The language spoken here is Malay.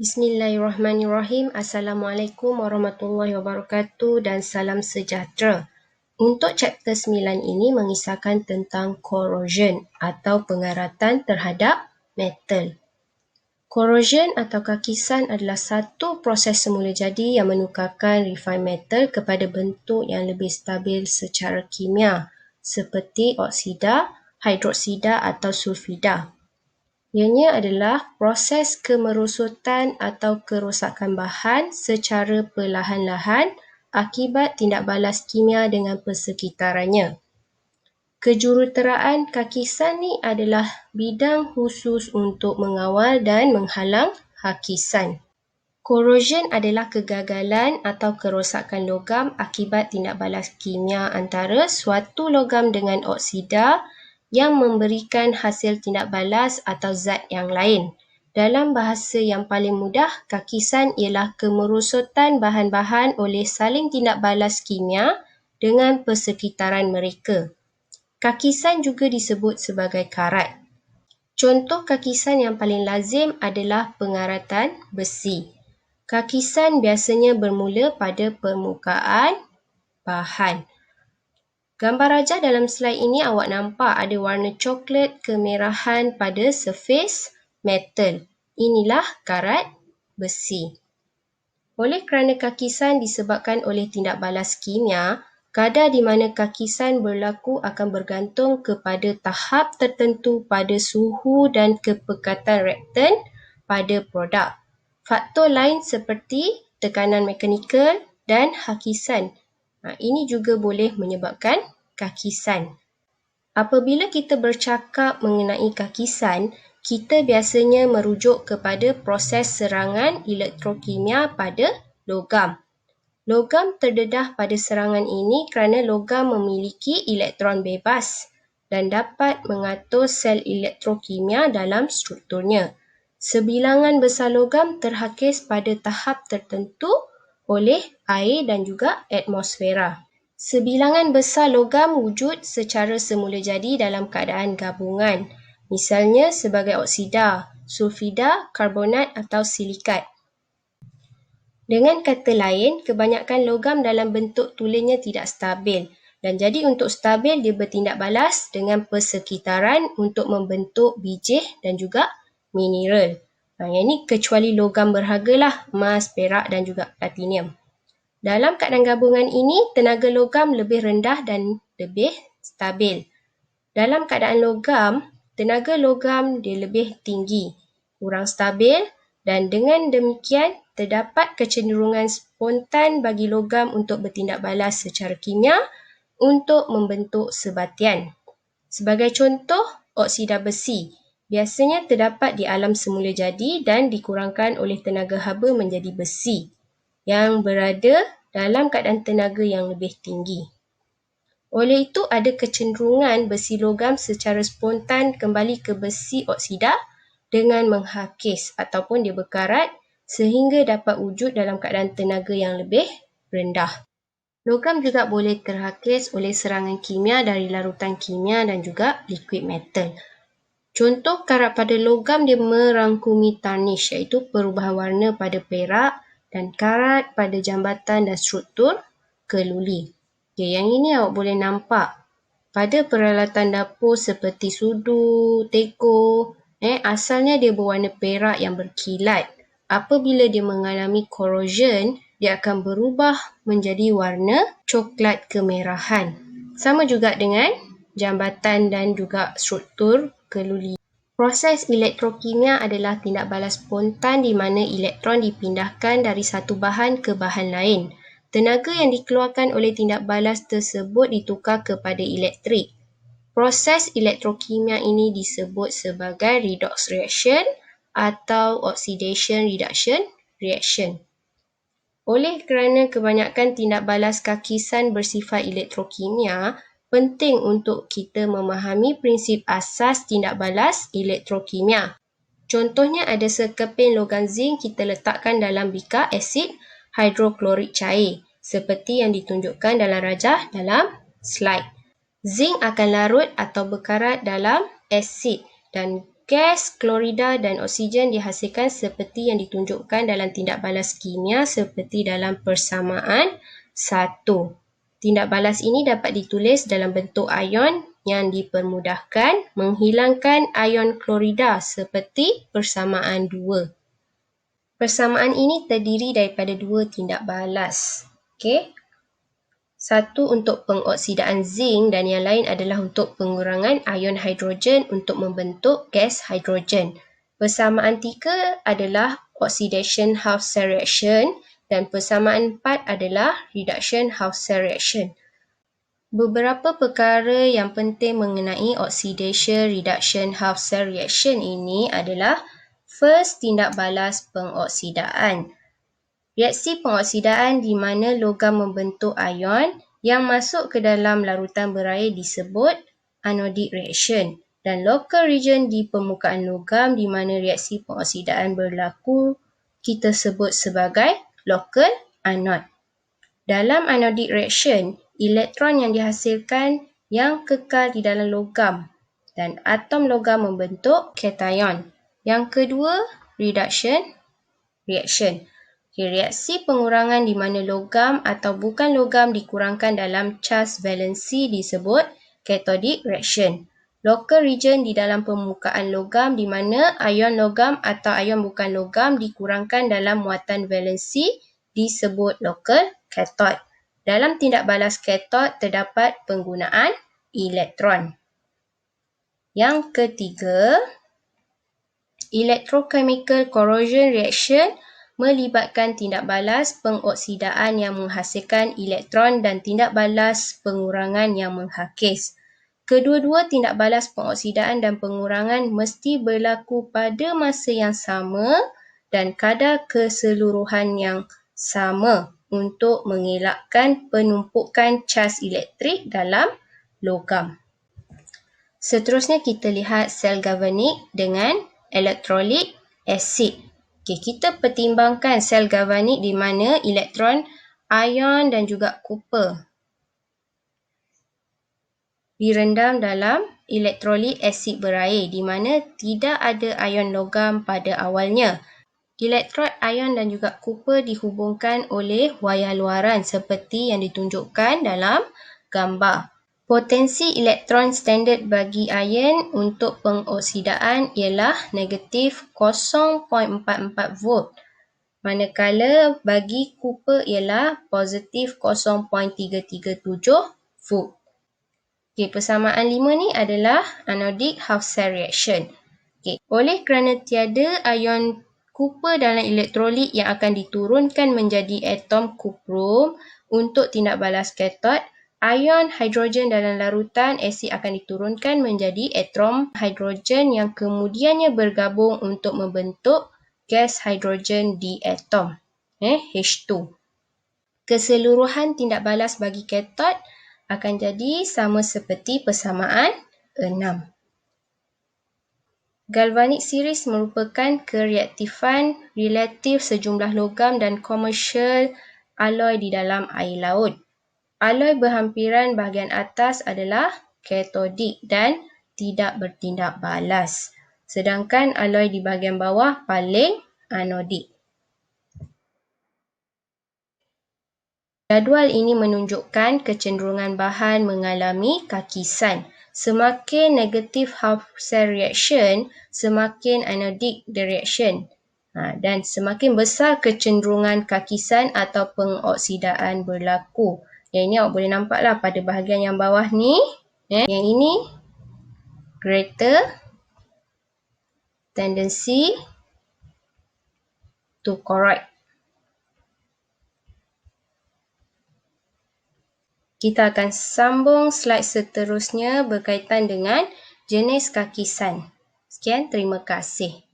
Bismillahirrahmanirrahim. Assalamualaikum warahmatullahi wabarakatuh dan salam sejahtera. Untuk chapter 9 ini mengisahkan tentang corrosion atau pengaratan terhadap metal. Corrosion atau kakisan adalah satu proses semula jadi yang menukarkan refined metal kepada bentuk yang lebih stabil secara kimia seperti oksida, hidroksida atau sulfida. Ianya adalah proses kemerosotan atau kerosakan bahan secara perlahan-lahan akibat tindak balas kimia dengan persekitarannya. Kejuruteraan kakisan ni adalah bidang khusus untuk mengawal dan menghalang hakisan. Corrosion adalah kegagalan atau kerosakan logam akibat tindak balas kimia antara suatu logam dengan oksida yang memberikan hasil tindak balas atau zat yang lain. Dalam bahasa yang paling mudah, kakisan ialah kemerosotan bahan-bahan oleh saling tindak balas kimia dengan persekitaran mereka. Kakisan juga disebut sebagai karat. Contoh kakisan yang paling lazim adalah pengaratan besi. Kakisan biasanya bermula pada permukaan bahan. Gambar rajah dalam slide ini awak nampak ada warna coklat kemerahan pada surface metal. Inilah karat besi. Oleh kerana kakisan disebabkan oleh tindak balas kimia, kadar di mana kakisan berlaku akan bergantung kepada tahap tertentu pada suhu dan kepekatan reaktan pada produk. Faktor lain seperti tekanan mekanikal dan hakisan. Ini juga boleh menyebabkan kakisan. Apabila kita bercakap mengenai kakisan, kita biasanya merujuk kepada proses serangan elektrokimia pada logam. Logam terdedah pada serangan ini kerana logam memiliki elektron bebas dan dapat mengatur sel elektrokimia dalam strukturnya. Sebilangan besar logam terhakis pada tahap tertentu oleh air dan juga atmosfera. Sebilangan besar logam wujud secara semula jadi dalam keadaan gabungan, misalnya sebagai oksida, sulfida, karbonat atau silikat. Dengan kata lain, kebanyakan logam dalam bentuk tulennya tidak stabil dan jadi untuk stabil dia bertindak balas dengan persekitaran untuk membentuk bijih dan juga mineral. Yang ini kecuali logam berharga lah, emas, perak dan juga platinium. Dalam keadaan gabungan ini, tenaga logam lebih rendah dan lebih stabil. Dalam keadaan logam, tenaga logam dia lebih tinggi, kurang stabil dan dengan demikian terdapat kecenderungan spontan bagi logam untuk bertindak balas secara kimia untuk membentuk sebatian. Sebagai contoh, oksida besi biasanya terdapat di alam semula jadi dan dikurangkan oleh tenaga haba menjadi besi yang berada dalam keadaan tenaga yang lebih tinggi. Oleh itu, ada kecenderungan besi logam secara spontan kembali ke besi oksida dengan menghakis ataupun dia berkarat sehingga dapat wujud dalam keadaan tenaga yang lebih rendah. Logam juga boleh terhakis oleh serangan kimia dari larutan kimia dan juga liquid metal. Contoh karat pada logam dia merangkumi tarnish iaitu perubahan warna pada perak dan karat pada jambatan dan struktur keluli. Yang ini awak boleh nampak pada peralatan dapur seperti sudu, teko, asalnya dia berwarna perak yang berkilat. Apabila dia mengalami corrosion, dia akan berubah menjadi warna coklat kemerahan. Sama juga dengan jambatan dan juga struktur keluli. Proses elektrokimia adalah tindak balas spontan di mana elektron dipindahkan dari satu bahan ke bahan lain. Tenaga yang dikeluarkan oleh tindak balas tersebut ditukar kepada elektrik. Proses elektrokimia ini disebut sebagai redox reaction atau oxidation reduction reaction. Oleh kerana kebanyakan tindak balas kakisan bersifat elektrokimia, penting untuk kita memahami prinsip asas tindak balas elektrokimia. Contohnya ada sekeping logam zinc kita letakkan dalam bikar asid hidroklorik cair seperti yang ditunjukkan dalam rajah dalam slide. Zinc akan larut atau berkarat dalam asid dan Gas, klorida dan oksigen dihasilkan seperti yang ditunjukkan dalam tindak balas kimia seperti dalam persamaan 1. Tindak balas ini dapat ditulis dalam bentuk ion yang dipermudahkan menghilangkan ion klorida seperti persamaan 2. Persamaan ini terdiri daripada 2 tindak balas. Okey. Satu untuk pengoksidaan zinc dan yang lain adalah untuk pengurangan ion hidrogen untuk membentuk gas hidrogen. Persamaan 3 adalah oxidation half cell reaction dan persamaan 4 adalah reduction half cell reaction. Beberapa perkara yang penting mengenai oxidation reduction half cell reaction ini adalah first, tindak balas pengoksidaan. Reaksi pengoksidaan di mana logam membentuk ion yang masuk ke dalam larutan berair disebut anodic reaction dan local region di permukaan logam di mana reaksi pengoksidaan berlaku kita sebut sebagai local anode. Dalam anodic reaction, elektron yang dihasilkan yang kekal di dalam logam dan atom logam membentuk cation. Yang kedua, reduction reaction. Reaksi pengurangan di mana logam atau bukan logam dikurangkan dalam charge valensi disebut cathodic reaction. Local region di dalam permukaan logam di mana ion logam atau ion bukan logam dikurangkan dalam muatan valensi disebut local cathode. Dalam tindak balas cathode terdapat penggunaan elektron. Yang ketiga, electrochemical corrosion reaction melibatkan tindak balas pengoksidaan yang menghasilkan elektron dan tindak balas pengurangan yang menghakis. Kedua-dua tindak balas pengoksidaan dan pengurangan mesti berlaku pada masa yang sama dan kadar keseluruhan yang sama untuk mengelakkan penumpukan caj elektrik dalam logam. Seterusnya kita lihat sel galvanik dengan elektrolit asid. Okay, kita pertimbangkan sel galvanik di mana elektron, ion dan juga copper direndam dalam elektrolit asid berair di mana tidak ada ion logam pada awalnya. Elektrod, ion dan juga copper dihubungkan oleh wayar luaran seperti yang ditunjukkan dalam gambar. Potensi elektron standard bagi ion untuk pengoksidaan ialah negatif 0.44 volt. Manakala bagi copper ialah positif 0.337 volt. Okay, persamaan 5 ni adalah anodic half cell reaction. Okay. Oleh kerana tiada ion copper dalam elektrolit yang akan diturunkan menjadi atom kuprum untuk tindak balas katod, ion hidrogen dalam larutan asid akan diturunkan menjadi atom hidrogen yang kemudiannya bergabung untuk membentuk gas hidrogen di atom H2. Keseluruhan tindak balas bagi katod akan jadi sama seperti persamaan 6. Galvanic series merupakan kereaktifan relatif sejumlah logam dan komersial alloy di dalam air laut. Alloy berhampiran bahagian atas adalah katodik dan tidak bertindak balas. Sedangkan alloy di bahagian bawah paling anodik. Jadual ini menunjukkan kecenderungan bahan mengalami kakisan. Semakin negatif half cell reaction, semakin anodic the reaction. Dan semakin besar kecenderungan kakisan atau pengoksidaan berlaku. Yang ini awak boleh nampaklah pada bahagian yang bawah ni. Yang ini greater tendency to corrode. Kita akan sambung slide seterusnya berkaitan dengan jenis kakisan. Sekian, terima kasih.